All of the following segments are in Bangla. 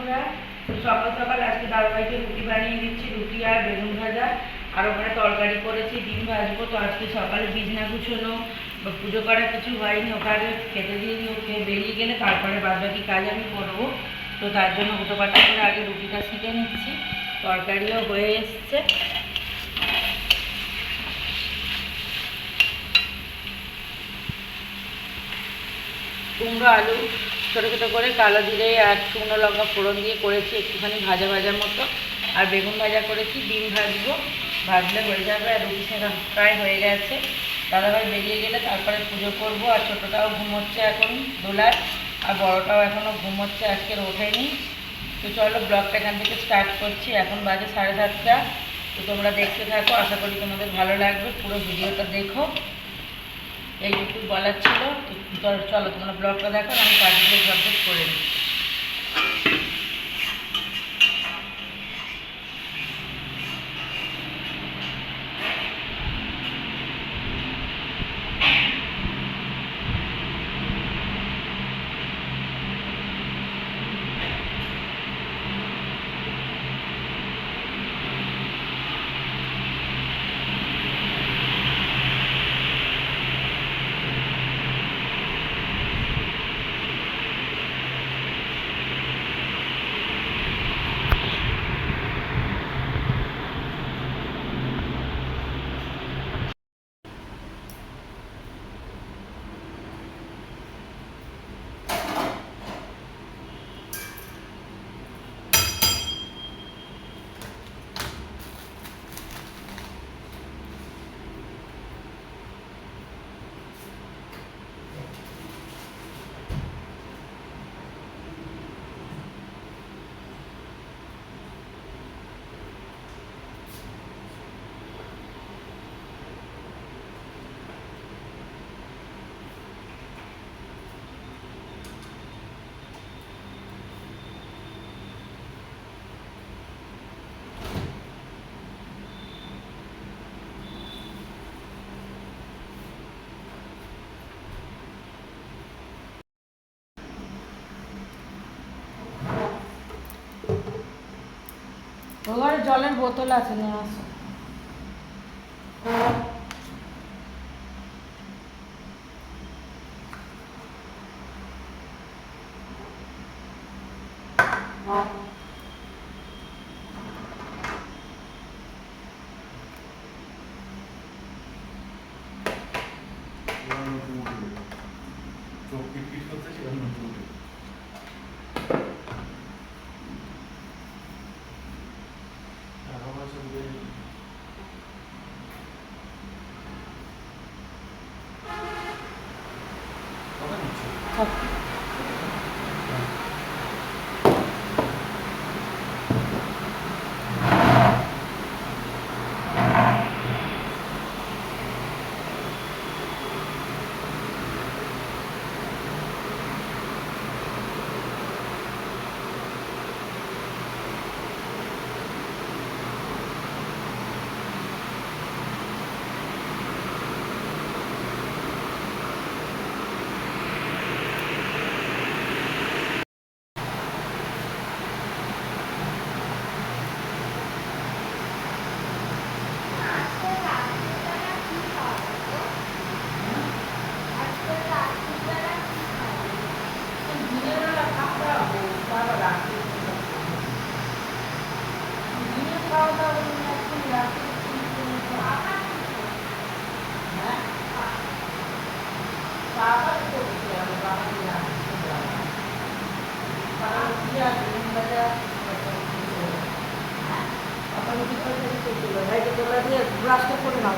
বন্ধুরা, সকাল সকাল আজকে দাদাভাইকে রুটি বানিয়ে দিচ্ছি, রুটি আর বেগুন ভাজা। আর ওখানে তরকারি করেছি, ডিম ভাজবো। তো আজকে সকালে বিছনা গুছোনো বা পুজো করা কিছু হয়নি, ওখানে খেতে দিয়ে দিয়ে ওকে বেরিয়ে গেলে তারপরে বাদবাকি কাজ আমি করবো। তো তার জন্য হুটোপাটা করে আগে রুটিটা শিখে নিচ্ছি। তরকারিও হয়ে এসছে। কুমড়ো আলু ছোটো ছোটো করে কালো জিরে আর শুকনো লঙ্কা ফোড়ন দিয়ে করেছি, একটুখানি ভাজা ভাজার মতো। আর বেগুন ভাজা করেছি, ডিম ভাজবো, ভাজলে হয়ে যাবে। আর রুটি সেটা প্রায় হয়ে গেছে। দাদাভাই বেরিয়ে গেলে তারপরে পুজো করবো। আর ছোটোটাও ঘুমোচ্ছে এখন দোলার, আর বড়োটাও এখনও ঘুমোচ্ছে, আজকের ওঠেনি। তো চলো ব্লগটা এখান থেকে স্টার্ট করছি। এখন বাজে 7:30। তো তোমরা দেখতে থাকো, আশা করি তোমাদের ভালো লাগবে, পুরো ভিডিওটা দেখো। এইটুকু বলার ছিল। চলো তোমরা ব্লগটা দেখো, আমি কাজগুলো ঝটঝট করে নিই। ওখানে জলের বোতল আছে, নিয়ে আসো। ব্রাশটা করে নাও।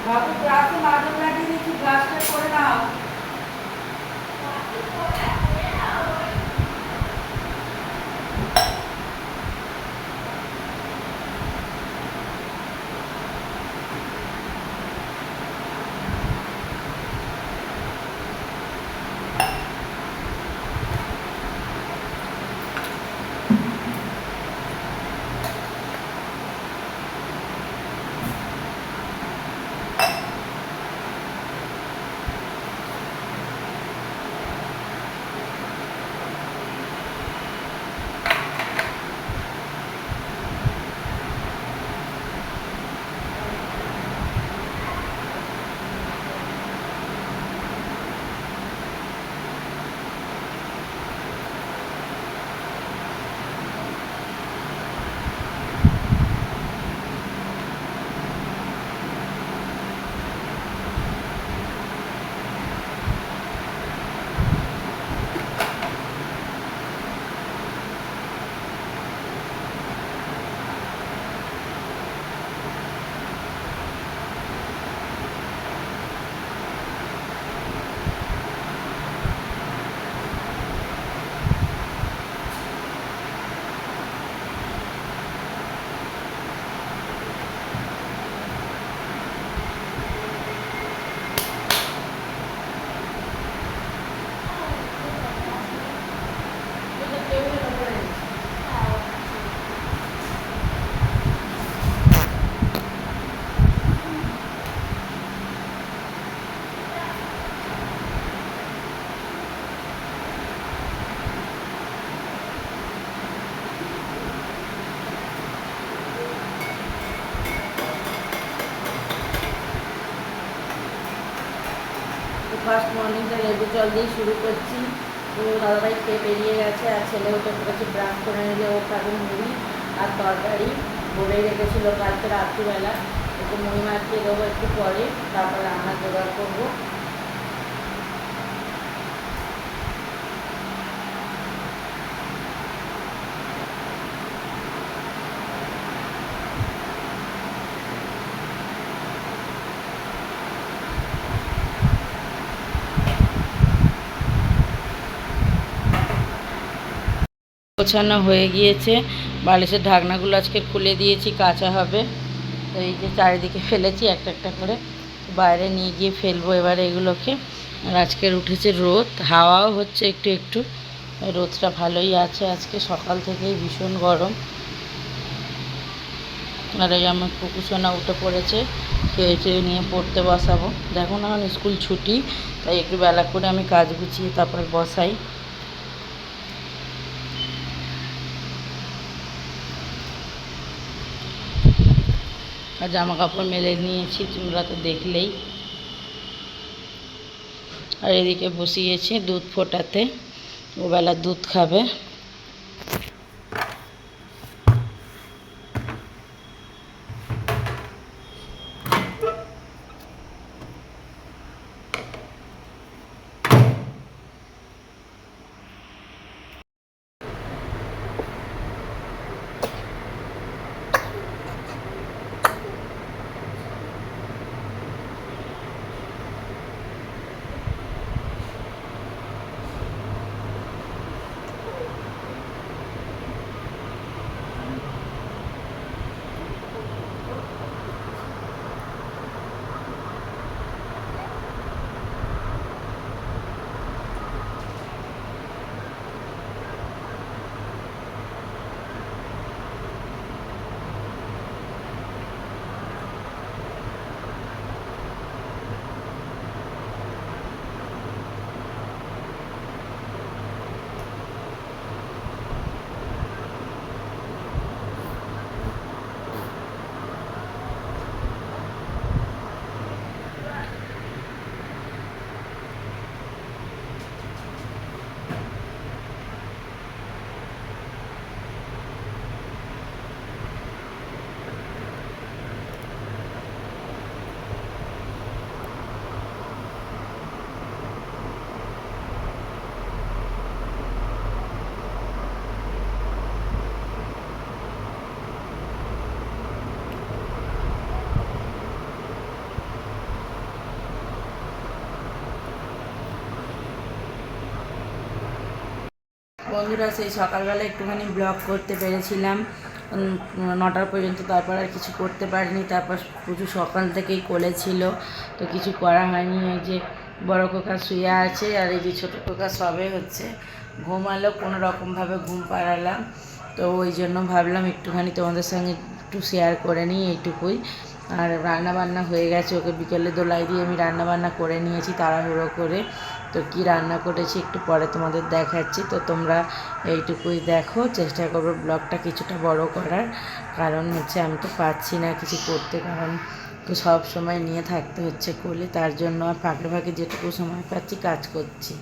বাবু গ্লাসে মাজন লাগিয়ে দিচ্ছি, গ্লাসটা করে নাও। ফার্স্ট মর্নিংটা লেবু জল দিয়ে শুরু করছি। তো দাদাভাই খেয়ে বেরিয়ে গেছে, আর ছেলে উঠে পড়েছে, ব্রাশ করে নিলে ও খাবে মুড়ি আর তরকারি। বলেই রেখেছিলো কালকে রাত্রিবেলা, একটু মুড়ি মাখিয়ে দেবো একটু পরে, তারপর রান্না জোগাড় করবো। গোছানো হয়ে গিয়েছে, বালিশের ঢাকনাগুলো আজকে খুলে দিয়েছি, কাচা হবে। তো এই যে চারিদিকে ফেলেছি একটা একটা করে, বাইরে নিয়ে গিয়ে ফেলবো এবারে এগুলোকে। আর আজকের উঠেছে রোদ, হাওয়াও হচ্ছে একটু একটু, রোদটা ভালোই আছে আজকে, সকাল থেকেই ভীষণ গরম। আর এই আমার পুকুসোনা উঠে পড়েছে, খেয়ে নিয়ে পড়তে বসাবো। দেখো না, এখন স্কুল ছুটি, তাই একটু বেলা করে আমি কাজ গুছিয়ে তারপর বসাই। আর জামা কাপড় মেলে নিয়েছি, তোমরা তো দেখলেই। আর এদিকে বসিয়েছি দুধ ফোটাতে, ওবেলা দুধ খাবে। বন্ধুরা, সেই সকালবেলা একটুখানি ব্লগ করতে পেরেছিলাম 9টা পর্যন্ত, তারপর আর কিছু করতে পারিনি। তারপর প্রচুর সকাল থেকেই কোলে ছিল, তো কিছু করা হয়নি। এই যে বড় কোকা শুয়ে আছে আর এই যে ছোটো কোকা সবে হচ্ছে ঘুমালো, কোনো রকমভাবে ঘুম পাড়ালাম। তো ওই জন্য ভাবলাম একটুখানি তোমাদের সঙ্গে একটু শেয়ার করে নিই এইটুকুই। আর রান্না বান্না হয়ে গেছে, ওকে বিকেলে দোলাই দিয়ে আমি রান্না বান্না করে নিয়েছি তাড়াহুড়ো করে। তো কি রান্না করেছি একটু পরে তোমাদের দেখাচ্ছি। তো তোমরা এইটুকুই দেখো, চেষ্টা করবো ব্লগটা কিছুটা বড় করার, কারণ হচ্ছে আমি তো পাচ্ছি না কিছু করতে, কারণ তো সব সময় নিয়ে থাকতে হচ্ছে কোলে, তার জন্য আর ফাঁকে ফাঁকে যেটুকু সময় পাচ্ছি কাজ করছি।